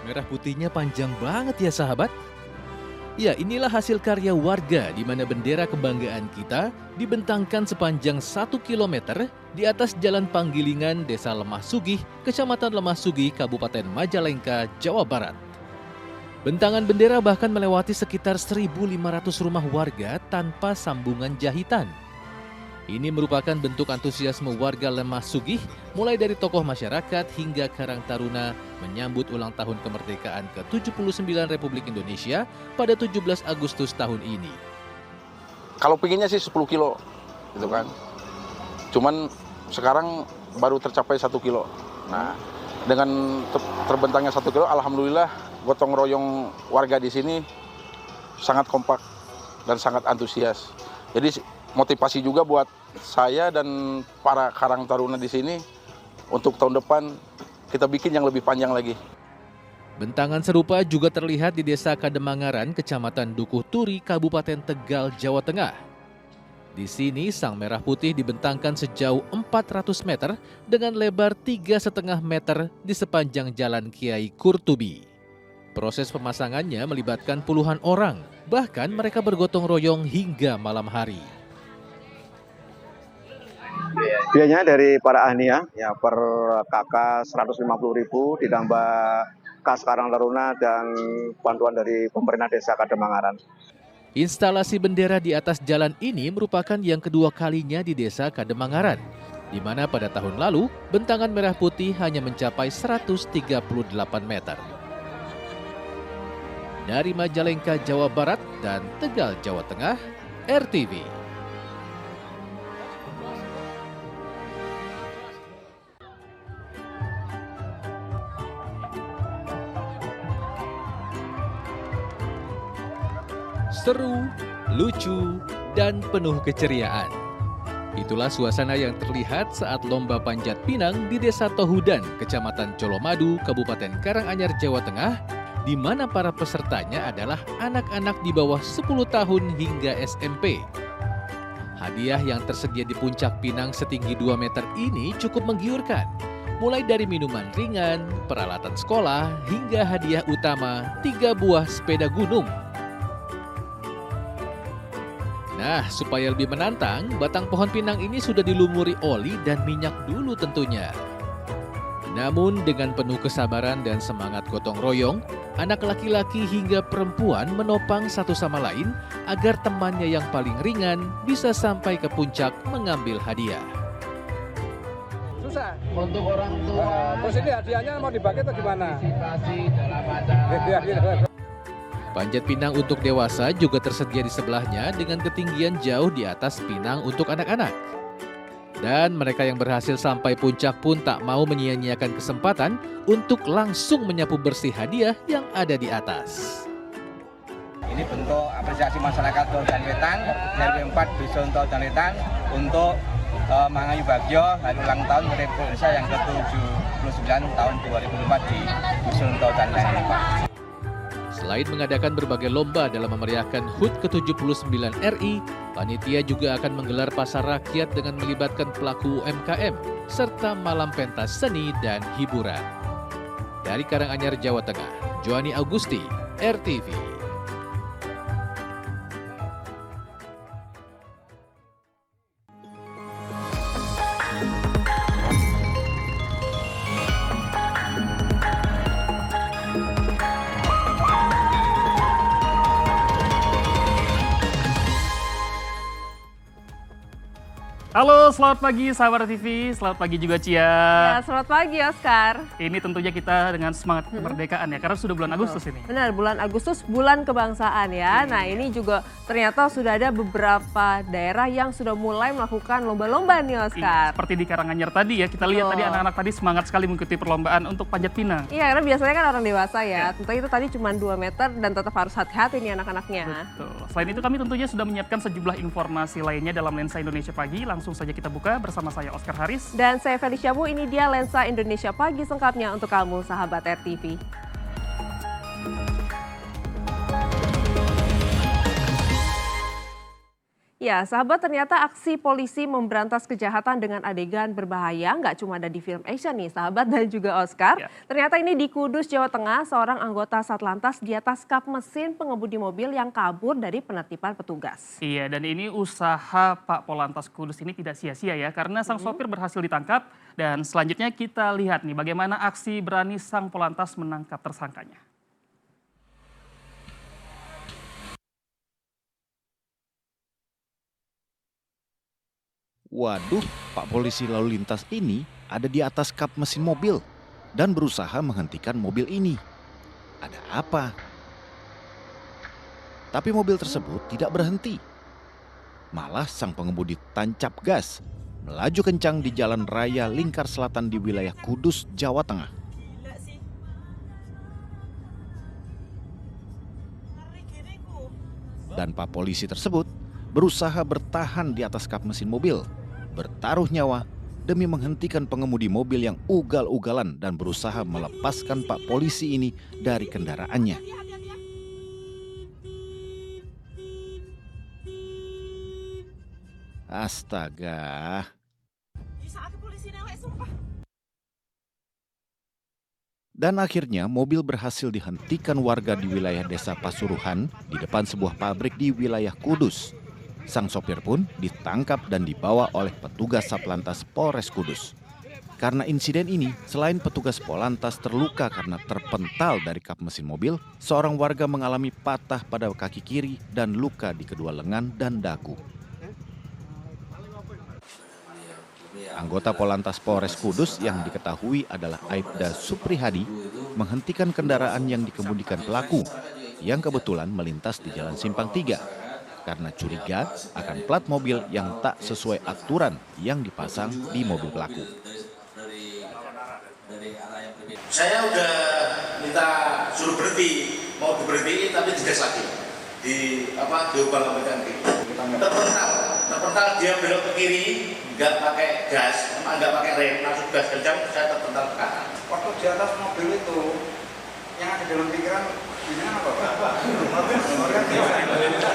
Merah putihnya panjang banget ya sahabat. Ya, inilah hasil karya warga di mana bendera kebanggaan kita dibentangkan sepanjang 1 kilometer di atas Jalan Panggilingan, Desa Lemah Sugih, Kecamatan Lemah Sugih, Kabupaten Majalengka, Jawa Barat. Bentangan bendera bahkan melewati sekitar 1.500 rumah warga tanpa sambungan jahitan. Ini merupakan bentuk antusiasme warga Lemah Sugih, mulai dari tokoh masyarakat hingga Karang Taruna menyambut ulang tahun kemerdekaan ke-79 Republik Indonesia pada 17 Agustus tahun ini. Kalau pinginnya sih 10 kilo, gitu kan. Cuman sekarang baru tercapai 1 kilo. Nah, dengan terbentangnya 1 kilo, alhamdulillah gotong royong warga di sini sangat kompak dan sangat antusias. Jadi motivasi juga buat saya dan para Karang Taruna di sini untuk tahun depan kita bikin yang lebih panjang lagi. Bentangan serupa juga terlihat di Desa Kademangaran, Kecamatan Dukuh Turi, Kabupaten Tegal, Jawa Tengah. Di sini sang merah putih dibentangkan sejauh 400 meter dengan lebar 3,5 meter di sepanjang Jalan Kiai Kurtubi. Proses pemasangannya melibatkan puluhan orang, bahkan mereka bergotong royong hingga malam hari. Biayanya dari para ahli ya per kakak 150.000 ditambah kas Karang Taruna dan bantuan dari pemerintah desa Kademangaran. Instalasi bendera di atas jalan ini merupakan yang kedua kalinya di Desa Kademangaran, di mana pada tahun lalu bentangan merah putih hanya mencapai 138 meter. Dari Majalengka, Jawa Barat dan Tegal, Jawa Tengah, RTV. Seru, lucu, dan penuh keceriaan. Itulah suasana yang terlihat saat lomba panjat pinang di Desa Tohudan, Kecamatan Colomadu, Kabupaten Karanganyar, Jawa Tengah, di mana para pesertanya adalah anak-anak di bawah 10 tahun hingga SMP. Hadiah yang tersedia di puncak pinang setinggi 2 meter ini cukup menggiurkan. Mulai dari minuman ringan, peralatan sekolah, hingga hadiah utama 3 buah sepeda gunung. Nah, supaya lebih menantang, batang pohon pinang ini sudah dilumuri oli dan minyak dulu tentunya. Namun dengan penuh kesabaran dan semangat gotong royong, anak laki-laki hingga perempuan menopang satu sama lain agar temannya yang paling ringan bisa sampai ke puncak mengambil hadiah. Susah. Untuk orang tua. Terus ini hadiahnya mau dibagi atau gimana? Partisipasi dalam acara. Panjat pinang untuk dewasa juga tersedia di sebelahnya dengan ketinggian jauh di atas pinang untuk anak-anak. Dan mereka yang berhasil sampai puncak pun tak mau menyia-nyiakan kesempatan untuk langsung menyapu bersih hadiah yang ada di atas. Ini bentuk apresiasi masyarakat Tohudan Wetan, RW 4 Desa Tohudan Wetan untuk Mangayu Bagio hari ulang tahun Republik Indonesia yang ke-79 tahun 2004 di Dusun Tohudan Wetan, Pak. Selain mengadakan berbagai lomba dalam memeriahkan HUT ke-79 RI, panitia juga akan menggelar pasar rakyat dengan melibatkan pelaku UMKM, serta malam pentas seni dan hiburan. Dari Karanganyar, Jawa Tengah, Joani Augusti, RTV. Halo, selamat pagi sahabat TV, selamat pagi juga Cia. Ya, selamat pagi Oscar. Ini tentunya kita dengan semangat kemerdekaan ya, karena sudah bulan Agustus ini. Benar, bulan Agustus, bulan kebangsaan ya. Nah ini juga ternyata sudah ada beberapa daerah yang sudah mulai melakukan lomba-lomba nih Oscar. Seperti di Karanganyar tadi ya, kita lihat tadi anak-anak tadi semangat sekali mengikuti perlombaan untuk panjat pinang. Iya, karena biasanya kan orang dewasa ya. Tentu itu tadi cuma 2 meter dan tetap harus hati-hati nih anak-anaknya. Betul. Selain itu kami tentunya sudah menyiapkan sejumlah informasi lainnya dalam Lensa Indonesia Pagi. Langsung saja kita buka bersama saya Oscar Haris. Dan saya Felicia Bu, ini dia Lensa Indonesia Pagi sengkapnya untuk kamu sahabat RTV. Ya, sahabat, ternyata aksi polisi memberantas kejahatan dengan adegan berbahaya nggak cuma ada di film action nih, sahabat dan juga Oscar. Ya. Ternyata ini di Kudus, Jawa Tengah, seorang anggota Satlantas di atas kap mesin pengemudi mobil yang kabur dari penertiban petugas. Iya, dan ini usaha Pak Polantas Kudus ini tidak sia-sia ya, karena sang sopir berhasil ditangkap. Dan selanjutnya kita lihat nih bagaimana aksi berani sang Polantas menangkap tersangkanya. Waduh, Pak Polisi lalu lintas ini ada di atas kap mesin mobil dan berusaha menghentikan mobil ini. Ada apa? Tapi mobil tersebut tidak berhenti. Malah sang pengemudi tancap gas, melaju kencang di jalan raya Lingkar Selatan di wilayah Kudus, Jawa Tengah. Dan Pak Polisi tersebut berusaha bertahan di atas kap mesin mobil, bertaruh nyawa demi menghentikan pengemudi mobil yang ugal-ugalan dan berusaha melepaskan Pak Polisi ini dari kendaraannya. Astaga. Dan akhirnya mobil berhasil dihentikan warga di wilayah Desa Pasuruhan di depan sebuah pabrik di wilayah Kudus. Sang sopir pun ditangkap dan dibawa oleh petugas Satlantas Polres Kudus. Karena insiden ini, selain petugas Polantas terluka karena terpental dari kap mesin mobil, seorang warga mengalami patah pada kaki kiri dan luka di kedua lengan dan dagu. Anggota Polantas Polres Kudus yang diketahui adalah Aibda Suprihadi menghentikan kendaraan yang dikemudikan pelaku yang kebetulan melintas di Jalan Simpang 3 karena curiga akan plat mobil yang tak sesuai aturan yang dipasang di mobil pelaku. Saya udah minta suruh berhenti, mau diberhentiin tapi digas lagi, diubah ganti. Terpental dia belok ke kiri, nggak pakai gas, nggak pakai rem, langsung gas kencang, saya terpental ke kanan. Waktu di atas mobil itu, yang ada dalam pikiran, gimana Pak?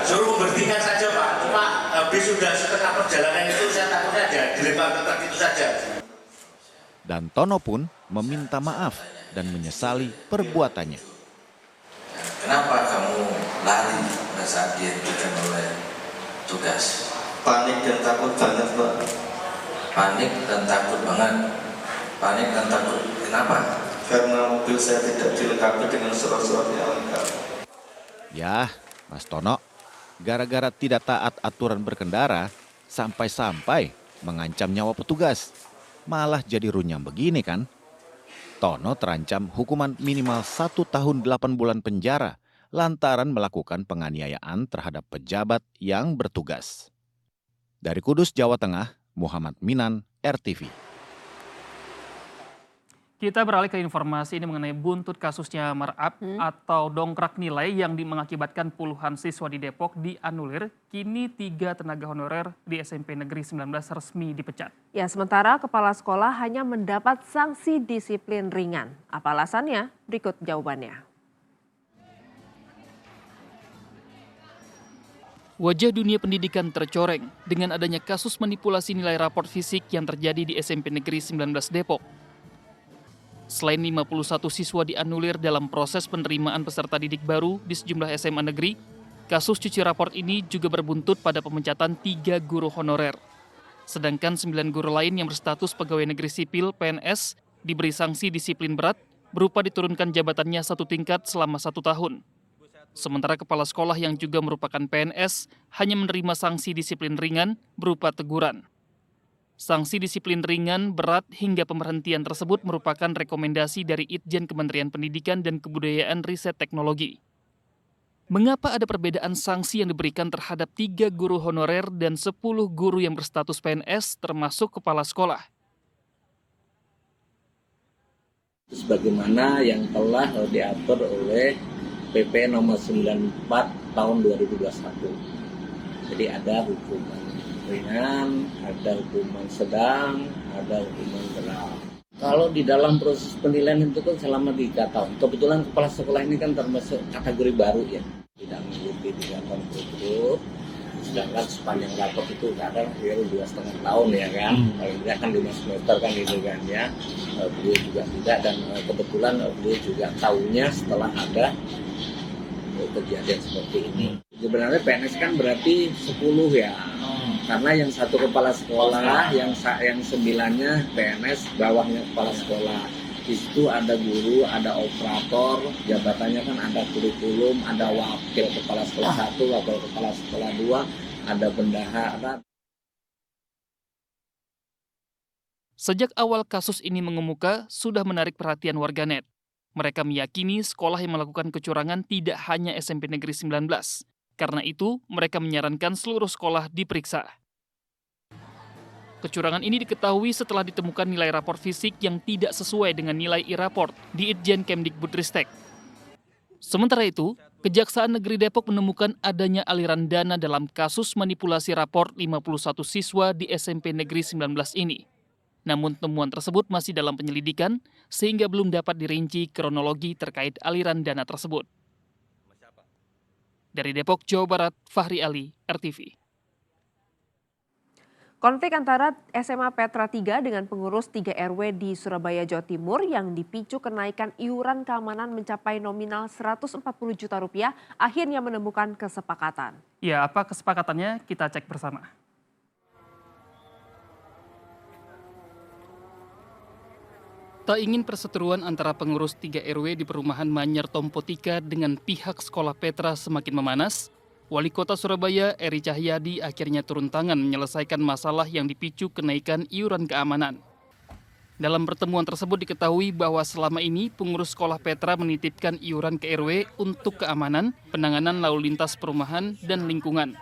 Suruh berhentikan saja Pak, cuma habis sudah setengah perjalanan itu saya takutnya aja dilempar ke truk itu saja. Dan Tono pun meminta maaf dan menyesali perbuatannya. Kenapa kamu lari pada saat dihentikan oleh tugas? Panik dan takut banget Pak. Panik dan takut banget. Panik dan takut. Kenapa? Karena mobil saya tidak dilengkapi dengan surat-surat yang lengkap. Ya, Mas Tono, gara-gara tidak taat aturan berkendara, sampai-sampai mengancam nyawa petugas. Malah jadi runyam begini kan? Tono terancam hukuman minimal 1 tahun 8 bulan penjara lantaran melakukan penganiayaan terhadap pejabat yang bertugas. Dari Kudus, Jawa Tengah, Muhammad Minan, RTV. Kita beralih ke informasi ini mengenai buntut kasusnya markup atau dongkrak nilai yang mengakibatkan puluhan siswa di Depok dianulir. Kini 3 tenaga honorer di SMP Negeri 19 resmi dipecat. Ya, sementara kepala sekolah hanya mendapat sanksi disiplin ringan. Apa alasannya? Berikut jawabannya. Wajah dunia pendidikan tercoreng dengan adanya kasus manipulasi nilai raport fisik yang terjadi di SMP Negeri 19 Depok. Selain 51 siswa dianulir dalam proses penerimaan peserta didik baru di sejumlah SMA negeri, kasus cuci raport ini juga berbuntut pada pemecatan 3 guru honorer. Sedangkan 9 guru lain yang berstatus pegawai negeri sipil (PNS) diberi sanksi disiplin berat berupa diturunkan jabatannya 1 tingkat selama 1 tahun. Sementara kepala sekolah yang juga merupakan PNS hanya menerima sanksi disiplin ringan berupa teguran. Sanksi disiplin ringan, berat, hingga pemberhentian tersebut merupakan rekomendasi dari Itjen Kementerian Pendidikan dan Kebudayaan Riset Teknologi. Mengapa ada perbedaan sanksi yang diberikan terhadap 3 guru honorer dan 10 guru yang berstatus PNS termasuk kepala sekolah? Sebagaimana yang telah diatur oleh PP nomor 94 tahun 2021. Jadi ada hukuman ringan, ada hukuman sedang, ada hukuman berat. Kalau di dalam proses penilaian itu kan selama 3 tahun. Kebetulan kepala sekolah ini kan termasuk kategori baru ya. Tidak mengikuti 3 tahun berturut-turut. sedangkan sepanjang rapor itu kadang 2,5 tahun ya kan, paling tidak kan 5 semester kan gitu kan ya. Beliau juga tidak, dan kebetulan beliau juga tahunya setelah ada kejadian seperti ini. Sebenarnya PNS kan berarti 10 ya, karena yang satu kepala sekolah, yang 9-nya PNS, bawahnya kepala sekolah. Di situ ada guru, ada operator, jabatannya kan ada kurikulum, ada wakil kepala sekolah 1, wakil kepala sekolah 2, ada bendahara. Sejak awal kasus ini mengemuka, sudah menarik perhatian warganet. Mereka meyakini sekolah yang melakukan kecurangan tidak hanya SMP Negeri 19. Karena itu, mereka menyarankan seluruh sekolah diperiksa. Kecurangan ini diketahui setelah ditemukan nilai rapor fisik yang tidak sesuai dengan nilai e-raport di Itjen Kemdikbudristek. Sementara itu, Kejaksaan Negeri Depok menemukan adanya aliran dana dalam kasus manipulasi rapor 51 siswa di SMP Negeri 19 ini. Namun temuan tersebut masih dalam penyelidikan sehingga belum dapat dirinci kronologi terkait aliran dana tersebut. Dari Depok, Jawa Barat, Fahri Ali, RTV. Konflik antara SMA Petra 3 dengan pengurus 3 RW di Surabaya, Jawa Timur yang dipicu kenaikan iuran keamanan mencapai nominal 140 juta rupiah akhirnya menemukan kesepakatan. Ya, apa kesepakatannya? Kita cek bersama. Tak ingin perseteruan antara pengurus 3 RW di perumahan Manyar Tompotika dengan pihak sekolah Petra semakin memanas, Wali Kota Surabaya, Eri Cahyadi, akhirnya turun tangan menyelesaikan masalah yang dipicu kenaikan iuran keamanan. Dalam pertemuan tersebut diketahui bahwa selama ini pengurus sekolah Petra menitipkan iuran ke RW untuk keamanan, penanganan lalu lintas perumahan, dan lingkungan.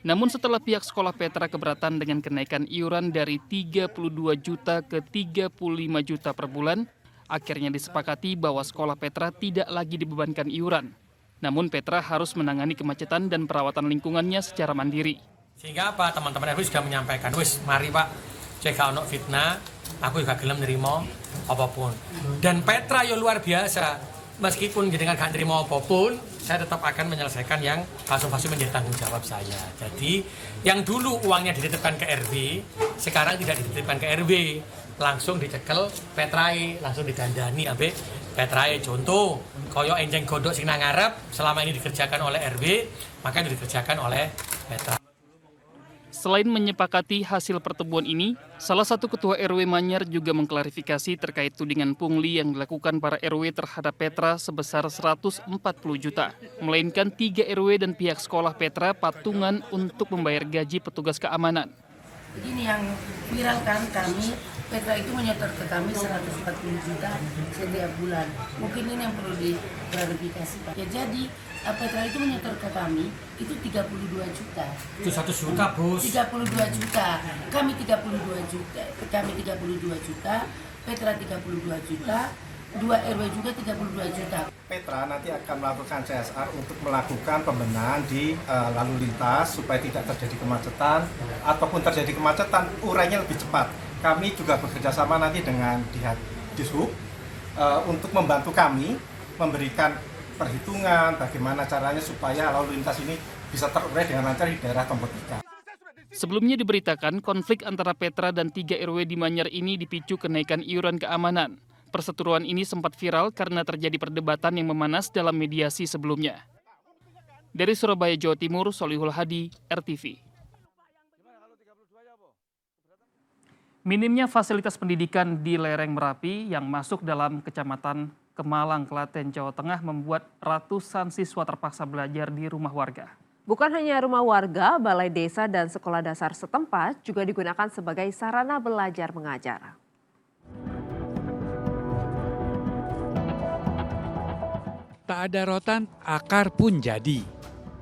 Namun setelah pihak sekolah Petra keberatan dengan kenaikan iuran dari 32 juta ke 35 juta per bulan, akhirnya disepakati bahwa sekolah Petra tidak lagi dibebankan iuran. Namun Petra harus menangani kemacetan dan perawatan lingkungannya secara mandiri. Sehingga apa, teman-teman RW sudah menyampaikan, wis mari Pak, jika ono fitnah, aku juga gelem nerima apapun. Dan Petra yo luar biasa, meskipun jenengan gak nerima apapun, saya tetap akan menyelesaikan yang kasus-kasus menjadi tanggung jawab saya. Jadi yang dulu uangnya dititipkan ke RW, sekarang tidak dititipkan ke RW, langsung dicekel Petrai, langsung didandani sampai Petrai. Contoh, koyo enjeng godok sing nang ngarep selama ini dikerjakan oleh RW, maka itu dikerjakan oleh Petra. Selain menyepakati hasil pertemuan ini, salah satu ketua RW Manyar juga mengklarifikasi terkait tudingan pungli yang dilakukan para RW terhadap Petra sebesar 140 juta. Melainkan 3 RW dan pihak sekolah Petra patungan untuk membayar gaji petugas keamanan. Begini yang viral kan, kami Petra itu menyetor ke kami 140 juta setiap bulan. Mungkin ini yang perlu diklarifikasi Pak. Ya jadi Petra itu menyetor ke kami itu 32 juta. Itu 1 juta bos. 32 juta. Kami 32 juta. Kami 32 juta. Petra 32 juta. 2 RW juga 32 juta. Petra nanti akan melakukan CSR untuk melakukan pembenahan di lalu lintas supaya tidak terjadi kemacetan, ataupun terjadi kemacetan urainya lebih cepat. Kami juga bekerjasama nanti dengan Dishub untuk membantu kami memberikan perhitungan bagaimana caranya supaya lalu lintas ini bisa terurai dengan lancar di daerah Tompotika. Sebelumnya diberitakan konflik antara Petra dan 3 RW di Manyar ini dipicu kenaikan iuran keamanan. Perseteruan ini sempat viral karena terjadi perdebatan yang memanas dalam mediasi sebelumnya. Dari Surabaya, Jawa Timur, Solihul Hadi, RTV. Minimnya fasilitas pendidikan di lereng Merapi yang masuk dalam Kecamatan Kemalang, Klaten, Jawa Tengah membuat ratusan siswa terpaksa belajar di rumah warga. Bukan hanya rumah warga, balai desa dan sekolah dasar setempat juga digunakan sebagai sarana belajar mengajar. Tak ada rotan, akar pun jadi.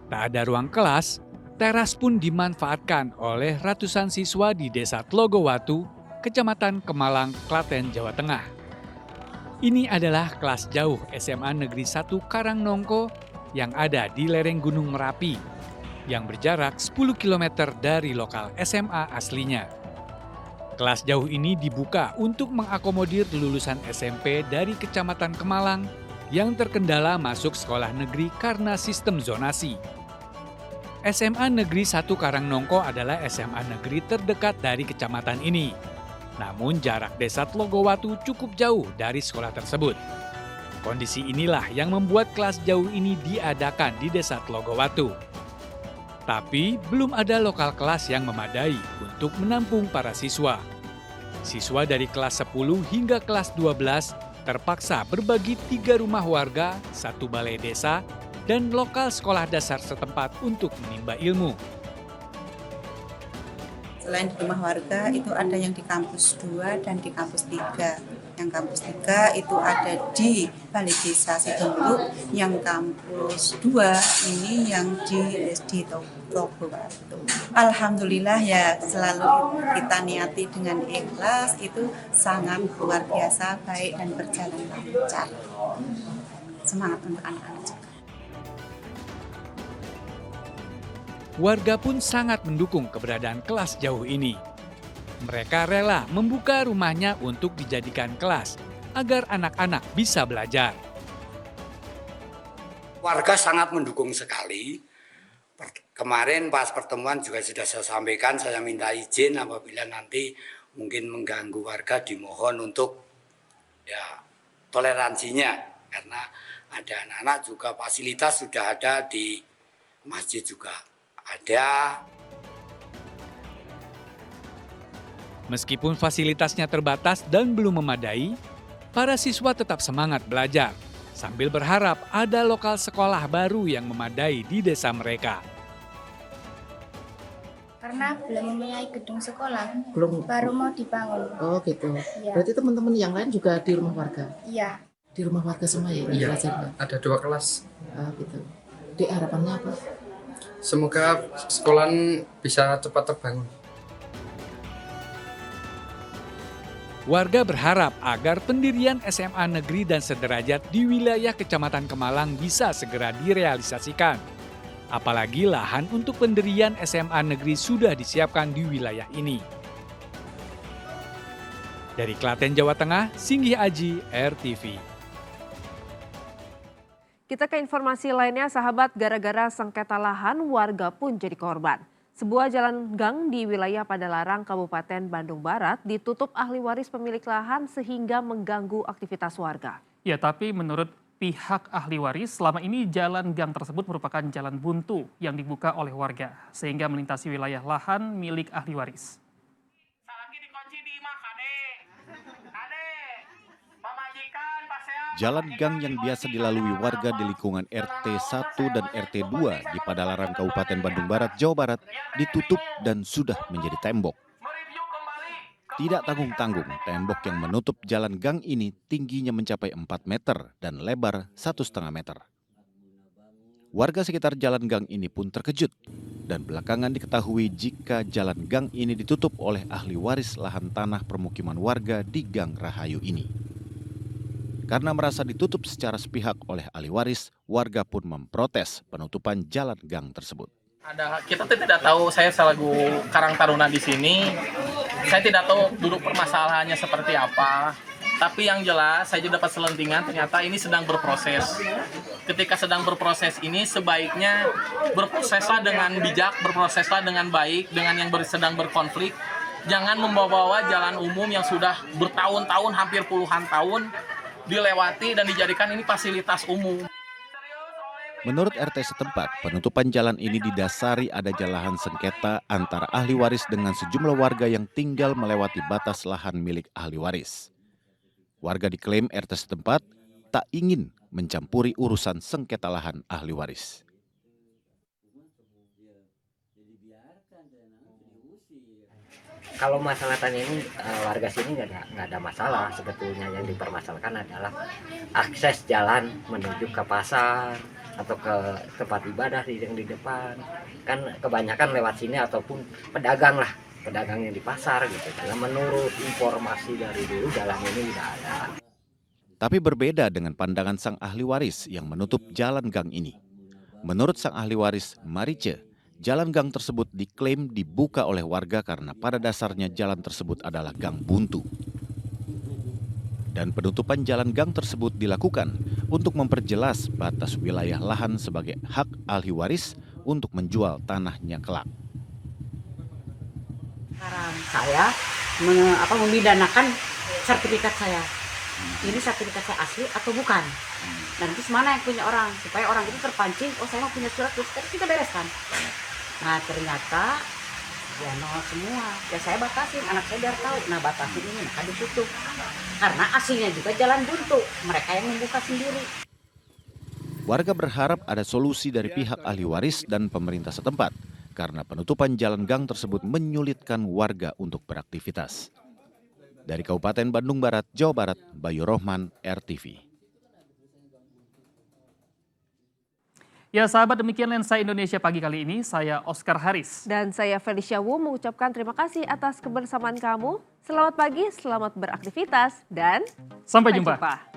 Tak ada ruang kelas, teras pun dimanfaatkan oleh ratusan siswa di Desa Tlogowatu, Kecamatan Kemalang, Klaten, Jawa Tengah. Ini adalah kelas jauh SMA Negeri 1 Karangnongko yang ada di lereng Gunung Merapi, yang berjarak 10 km dari lokal SMA aslinya. Kelas jauh ini dibuka untuk mengakomodir lulusan SMP dari Kecamatan Kemalang yang terkendala masuk sekolah negeri karena sistem zonasi. SMA Negeri 1 Karangnongko adalah SMA negeri terdekat dari kecamatan ini. Namun jarak Desa Tlogowatu cukup jauh dari sekolah tersebut. Kondisi inilah yang membuat kelas jauh ini diadakan di Desa Tlogowatu. Tapi belum ada lokal kelas yang memadai untuk menampung para siswa. Siswa dari kelas 10 hingga kelas 12 terpaksa berbagi 3 rumah warga, 1 balai desa, dan lokal sekolah dasar setempat untuk menimba ilmu. Selain di rumah warga, itu ada yang di kampus 2 dan di kampus 3. Yang kampus 3 itu ada di Balai Desa Sidomuluk, yang kampus 2 ini yang di SD Tlogowatu. Alhamdulillah ya, selalu kita niati dengan ikhlas, itu sangat luar biasa, baik dan berjalan lancar. Semangat untuk anak-anak juga. Warga pun sangat mendukung keberadaan kelas jauh ini. Mereka rela membuka rumahnya untuk dijadikan kelas agar anak-anak bisa belajar. Warga sangat mendukung sekali. Kemarin pas pertemuan juga sudah saya sampaikan, saya minta izin apabila nanti mungkin mengganggu warga dimohon untuk ya toleransinya, karena ada anak-anak juga fasilitas sudah ada di masjid juga ada. Meskipun fasilitasnya terbatas dan belum memadai, para siswa tetap semangat belajar sambil berharap ada lokal sekolah baru yang memadai di desa mereka. Karena belum mempunyai gedung sekolah, baru mau dibangun. Oh gitu. Ya. Berarti teman-teman yang lain juga di rumah warga? Iya. Di rumah warga semua ya? Iya, ada 2 kelas. Oh gitu. Di harapannya apa? Semoga sekolahan bisa cepat terbangun. Warga berharap agar pendirian SMA negeri dan sederajat di wilayah Kecamatan Kemalang bisa segera direalisasikan. Apalagi lahan untuk pendirian SMA negeri sudah disiapkan di wilayah ini. Dari Klaten, Jawa Tengah, Singgih Aji, RTV. Kita ke informasi lainnya, sahabat, gara-gara sengketa lahan, warga pun jadi korban. Sebuah jalan gang di wilayah Padalarang, Kabupaten Bandung Barat ditutup ahli waris pemilik lahan sehingga mengganggu aktivitas warga. Ya, tapi menurut pihak ahli waris, selama ini jalan gang tersebut merupakan jalan buntu yang dibuka oleh warga, sehingga melintasi wilayah lahan milik ahli waris. Jalan gang yang biasa dilalui warga di lingkungan RT 1 dan RT 2 di Padalarang, Kabupaten Bandung Barat, Jawa Barat ditutup dan sudah menjadi tembok. Tidak tanggung-tanggung, tembok yang menutup jalan gang ini tingginya mencapai 4 meter dan lebar 1,5 meter. Warga sekitar jalan gang ini pun terkejut dan belakangan diketahui jika jalan gang ini ditutup oleh ahli waris lahan tanah permukiman warga di Gang Rahayu ini. Karena merasa ditutup secara sepihak oleh ahli waris, warga pun memprotes penutupan jalan gang tersebut. Kita tidak tahu, saya selaku Karang Taruna di sini, saya tidak tahu duduk permasalahannya seperti apa. Tapi yang jelas, saya juga dapat selentingan, ternyata ini sedang berproses. Ketika sedang berproses ini, sebaiknya berproseslah dengan bijak, berproseslah dengan baik, dengan yang sedang berkonflik. Jangan membawa-bawa jalan umum yang sudah bertahun-tahun, hampir puluhan tahun, dilewati dan dijadikan ini fasilitas umum. Menurut RT setempat, penutupan jalan ini didasari adanya lahan sengketa antara ahli waris dengan sejumlah warga yang tinggal melewati batas lahan milik ahli waris. Warga diklaim RT setempat tak ingin mencampuri urusan sengketa lahan ahli waris. Kalau masalah tanah ini warga sini nggak ada masalah. Sebetulnya yang dipermasalahkan adalah akses jalan menuju ke pasar atau ke tempat ibadah yang di depan. Kan kebanyakan lewat sini ataupun pedagang yang di pasar gitu. Karena menurut informasi dari dulu jalan ini tidak ada. Tapi berbeda dengan pandangan sang ahli waris yang menutup jalan gang ini. Menurut sang ahli waris Marice, jalan gang tersebut diklaim dibuka oleh warga karena pada dasarnya jalan tersebut adalah gang buntu. Dan penutupan jalan gang tersebut dilakukan untuk memperjelas batas wilayah lahan sebagai hak ahli waris untuk menjual tanahnya kelak. Sekarang saya memidanakan sertifikat saya. Ini sertifikat saya asli atau bukan? Nanti mana yang punya orang? Supaya orang itu terpancing, oh saya mau punya surat, terus kita bereskan. Nah ternyata ya nol semua. Ya saya batasin, anak saya biar tahu. Nah batasin ini, maka ditutup. Karena aslinya juga jalan buntu. Mereka yang membuka sendiri. Warga berharap ada solusi dari pihak ahli waris dan pemerintah setempat karena penutupan jalan gang tersebut menyulitkan warga untuk beraktivitas. Dari Kabupaten Bandung Barat, Jawa Barat, Bayu Rohman, RTV. Ya sahabat, demikian Lensa Indonesia pagi kali ini. Saya Oscar Haris. Dan saya Felicia Wu mengucapkan terima kasih atas kebersamaan kamu. Selamat pagi, selamat beraktivitas, dan sampai jumpa.